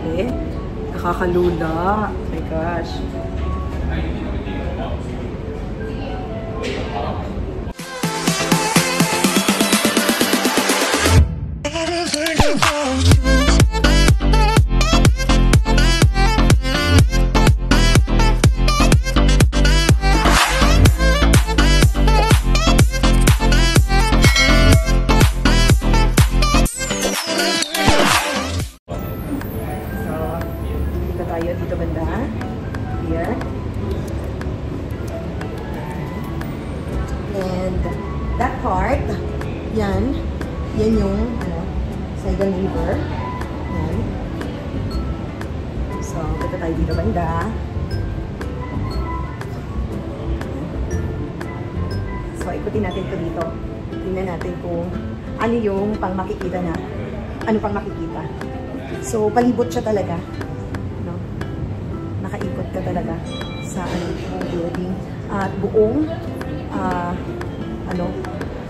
Grabe. Nakakalula. Oh my gosh. Dito banda. Here. And that part, yan yung Saigon River. Yan. So, dito tayo dito banda. So, ikutin natin ito dito. Tingnan natin kung ano yung pang makikita na. Ano pang makikita. So, palibot siya talaga. Nakaikot ka talaga sa buong building at buong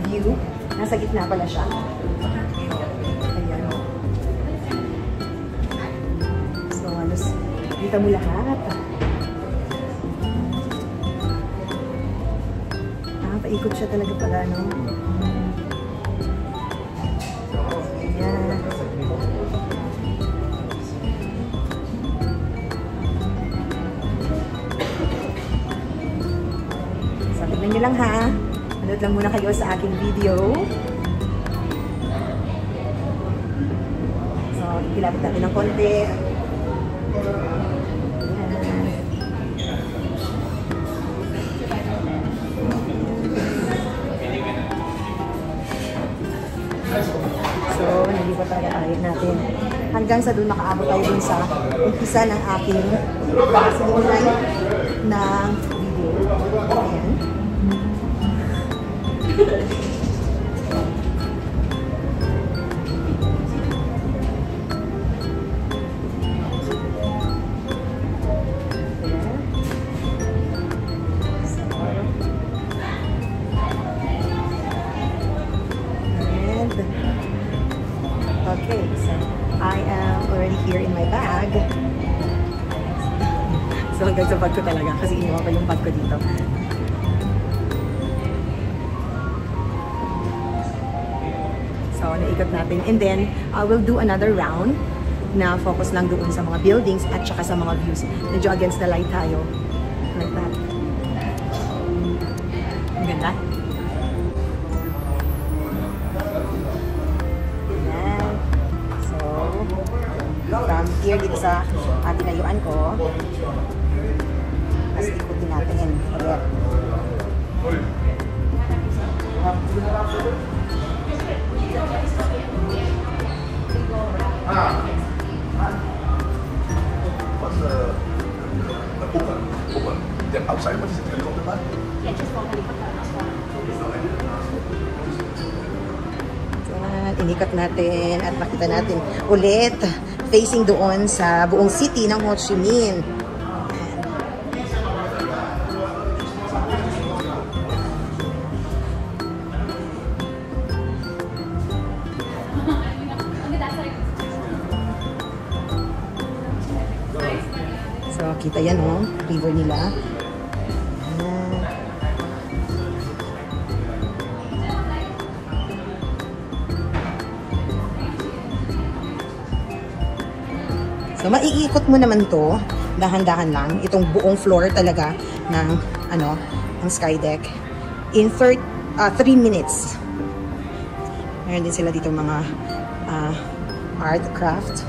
view. Nasa gitna pala siya. Ayan. So, kita mo lahat. Paikot siya talaga pala, no? Ayan. Tignan nyo lang ha. Manood lang muna kayo sa aking video. So, ikilapit natin ng konti. So, nalipat tayo natin. Hanggang sa doon makaabot tayo dun sa umpisa ng aking simulan ng video. Ayan. Okay, so I am already here in my bag. So hanggang sa bag ko talaga kasi iniwan ko yung bag ko dito. So, naikot natin. And then, we'll do another round na focus lang doon sa mga buildings at saka sa mga views. Medyo against the light tayo. Like that. Ang ganda. Ayan. So, from here dito sa tinayuan ko, mas ikutin natin. Ulit. What's the open? Then outside, what is it? Helicopter pad? Yeah, just for helicopter. Inikot natin at makita natin ulit facing doon sa buong city ng Ho Chi Minh. So, kita yan, oh, river nila. So, maiikot mo naman to, dahan-dahan lang, itong buong floor talaga ng, ng Skydeck in 3 minutes. Meron din sila dito mga art, craft.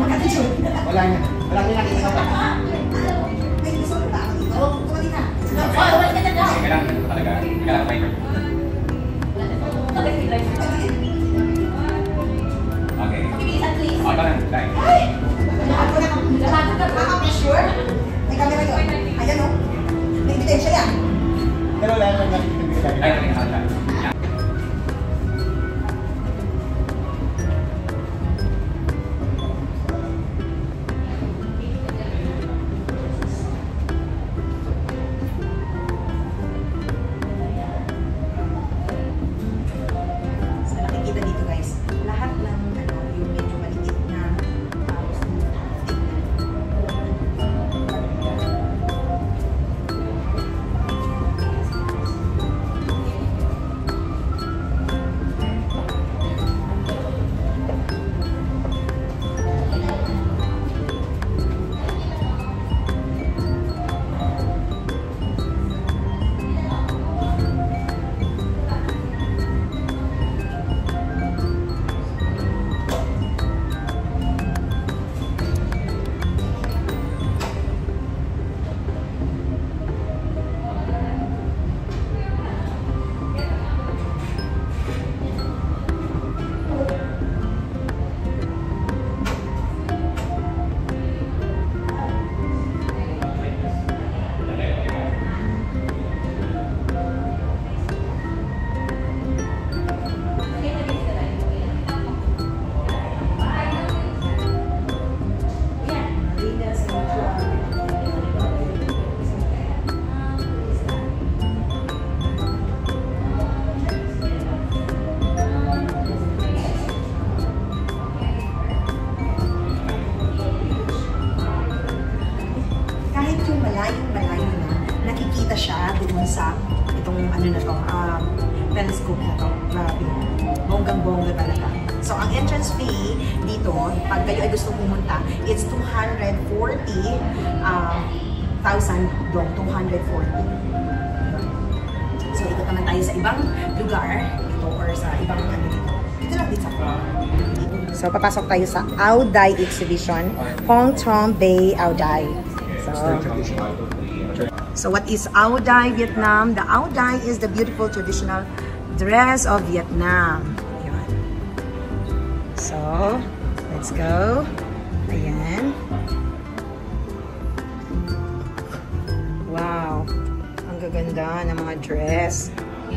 Wala na. Wala na nakita ka. May gusto mo ba? Oo, kumali na. Kailangan talaga. Kailangan fighter. Okay. Oh, ito na. Dahil. Sure? May camera yun. Ayan o. May ebidensya yan. Pero wala na nakita ka. Ay, ito na. So nakikita dito guys, lahat ng ano, yung medyo maliit na tapos malayo na, nakikita siya doon sa itong ano na to, telescope na to. Grabe. Bonggang-bongga talaga. So, ang entrance fee dito, pag kayo ay gusto pumunta, it's 240,000 dong, 240. So, ikot naman tayo sa ibang lugar dito or sa ibang ano dito. Dito lang dito. So, papasok tayo sa Ao Dai Exhibition, Hong Thong Bay Ao Dai. So what is Ao Dai, Vietnam? The Ao Dai is the beautiful traditional dress of Vietnam. Ayan. So, let's go. Ayan. Wow. Ang gaganda ng mga dress.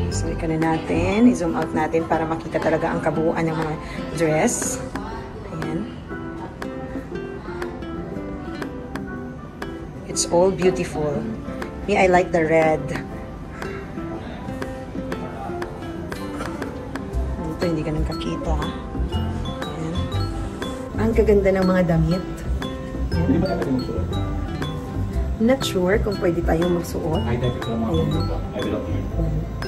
So, ika na natin. I-zoom out natin para makita talaga ang kabuuan ng mga dress. Ayan. It's all beautiful. Me, I like the red. Dito, hindi ka nang kakita. Ayan. Ang kaganda ng mga damit. Hindi ba natin magsuot? Not sure kung pwede tayong magsuot. I type ko lang mga I will not hear.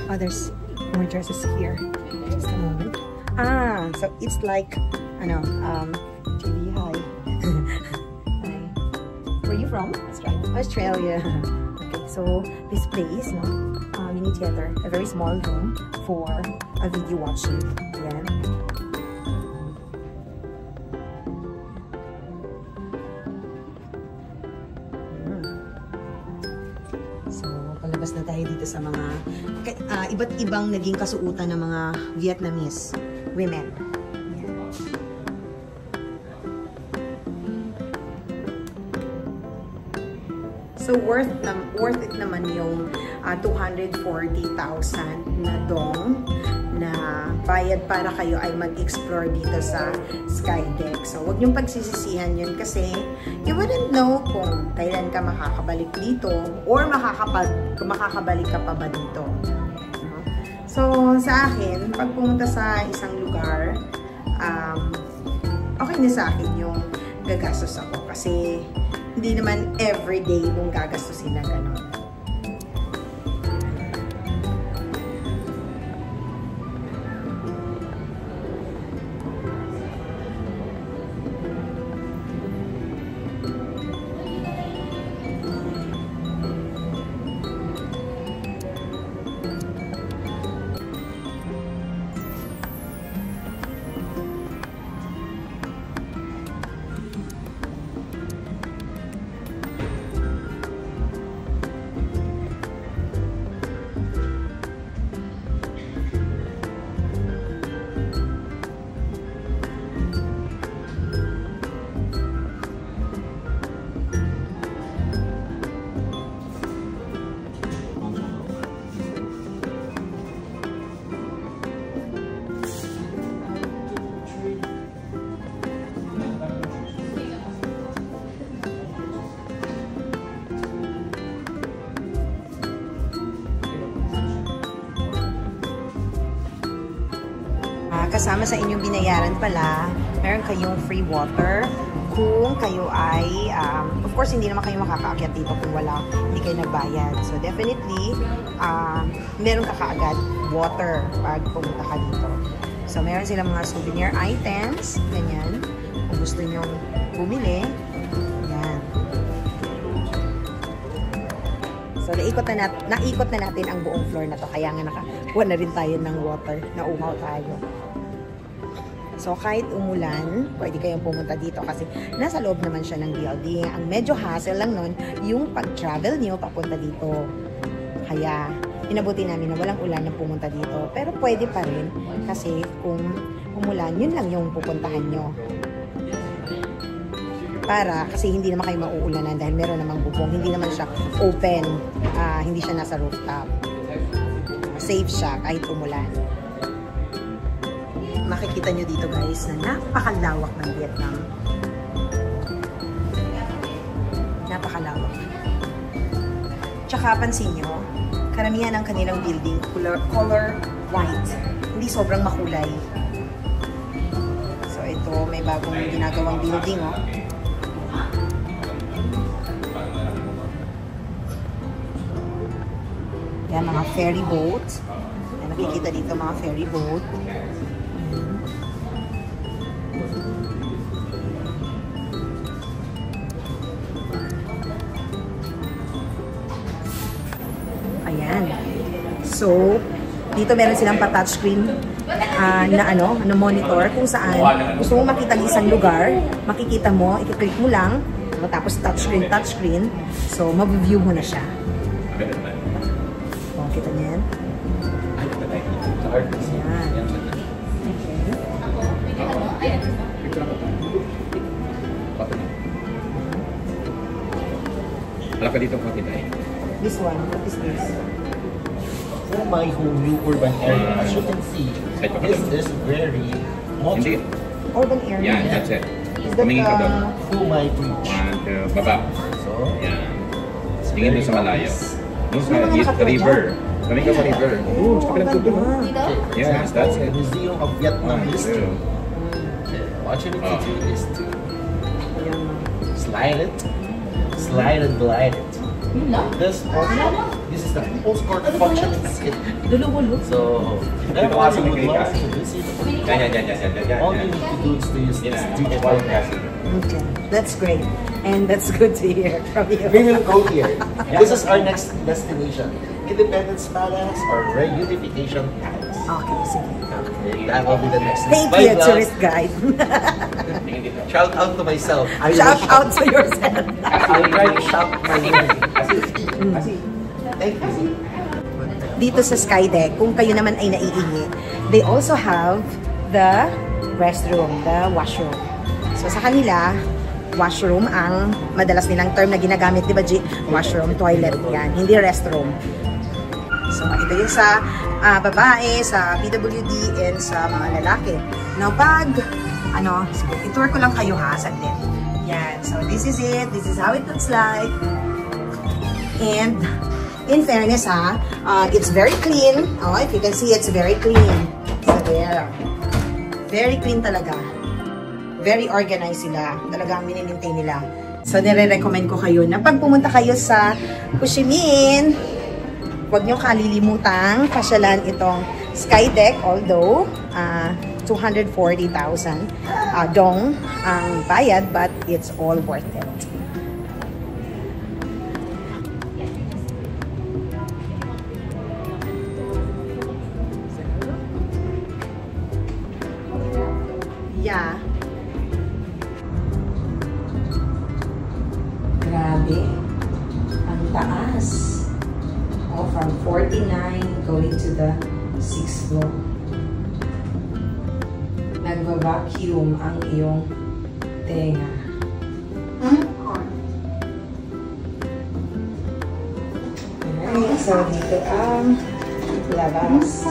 Oh, there's more dresses here. Just a moment. So it's like, ano, TV, hi. Hi. Where are you from? Australia. Okay, so this place, no, mini theater, a very small room for a video watching. Ayan. So, palabas na tayo dito sa mga iba't ibang naging kasuotan ng mga Vietnamese women. So, worth it naman yung 240,000 na dong na bayad para kayo ay mag-explore dito sa Skydeck. So, huwag niyong pagsisisihan yun kasi you wouldn't know kung kailan ka makakabalik dito or makakabalik ka pa ba dito. So, sa akin, pag pumunta sa isang lugar, okay na sa akin yung gagastos ako kasi hindi naman everyday mong gagastusin na gano'n. kasama sa inyong binayaran pala, meron kayong free water kung kayo ay, of course, hindi naman kayo makakaakyat dito kung hindi kayo nagbayad. So, definitely, meron ka kaagad water pag pumunta ka dito. So, meron silang mga souvenir items, ganyan. Kung gusto nyo bumili, yan. So, naikot na natin ang buong floor na to. Kaya nga nakakuha na rin tayo ng water. Nauhaw tayo. So, kahit umulan, pwede kayong pumunta dito kasi nasa loob naman siya ng building. Ang medyo hassle lang nun, yung pag-travel niyo papunta dito. Kaya, inabuti namin na walang ulan na pumunta dito. Pero pwede pa rin kasi kung umulan, yun lang yung pupuntahan nyo. Kasi hindi naman kayo mauulanan dahil meron namang bubong. Hindi naman siya open. Hindi siya nasa rooftop. Safe siya kahit umulan. Makikita nyo dito guys na napakalawak ng Vietnam. Napakalawak. Tsaka pansin nyo, karamihan ng kanilang building color white. Hindi sobrang makulay. So ito, may bagong ginagawang building oh. Yan, mga ferry boat. Yan, nakikita dito mga ferry boat. Ayan. So, dito meron silang pa-touchscreen na monitor kung saan gusto mo makita ng isang lugar, makikita mo, i-click mo lang, tapos touchscreen. So, mag-view mo na siya. O, kita niyo yan? Ayan. Wala ka dito konti tayo. This one, what is this? For my whole new urban area, as you can see, this is very modern. Urban area? Yeah, that's it. Is that Full my bridge. Baba. So, Yan. Tingin doon sa malayo. Doon sa Sino mga river. Kami ka sa river. Doon, sa kalang tubo. ganda. Yes, that's it. Museum of Vietnam History. What you need to do is to Ayan. slide it, slide and glide it. This is the postcard functioning skit. So, everyone who would love to visit, all you need to do is to use this digital method. Okay, that's great. And that's good to hear from you. We will go here. This is our next destination. Independence Palace or Reunification Palace. Okay, sige. Okay, that will be the next. Thank Bye, you, vlogs. tourist guide. Shout out to myself. Shout out to yourself. I'll try to shout my name. Thank you. Dito sa Skydeck, kung kayo naman ay naiingi, they also have the restroom, the washroom. So sa kanila, washroom ang madalas nilang term na ginagamit, di ba, G? Washroom, toilet, yan. Hindi restroom. So ito yung sa babae, sa PWD, and sa mga lalaki. Now pag, sige, itour ko lang kayo ha, saglit. Yan. So this is it. This is how it looks like. And in fairness ha, it's very clean. Oh, if you can see, it's very clean. So there. Very clean talaga. Very organized sila. Talagang minimaintain nila. So nire-recommend ko kayo na pag pumunta kayo sa Ho Chi Minh, huwag nyo kalilimutang pasyalan itong Skydeck, although 240,000 dong ang bayad, but it's all worth it. Yeah. Grabe. Ang taas. Oh, from 49 going to the 6th floor. Nagva-vacuum ang iyong tenga. Okay, so dito ang labas.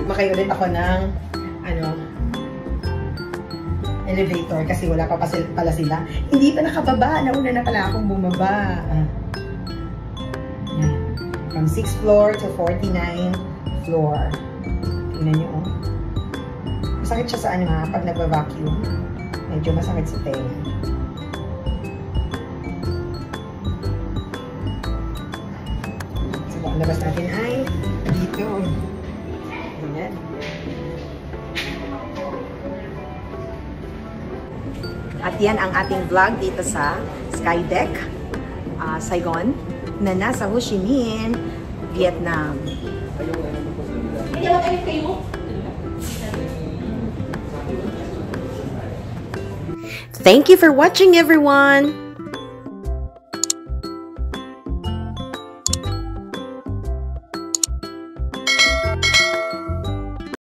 Makayo ulit ako ng elevator kasi wala pa pala sila. Hindi pa nakababa. Nauna na pala akong bumaba. From 6th floor to 49th floor. Tingnan nyo, oh. Masakit siya sa ano ha, pag nagva-vacuum. Medyo masakit sa tenga. So, ang labas natin ay dito. Ayan. At yan ang ating vlog dito sa Skydeck, Saigon, na nasa Ho Chi Minh, Vietnam. Thank you for watching, everyone!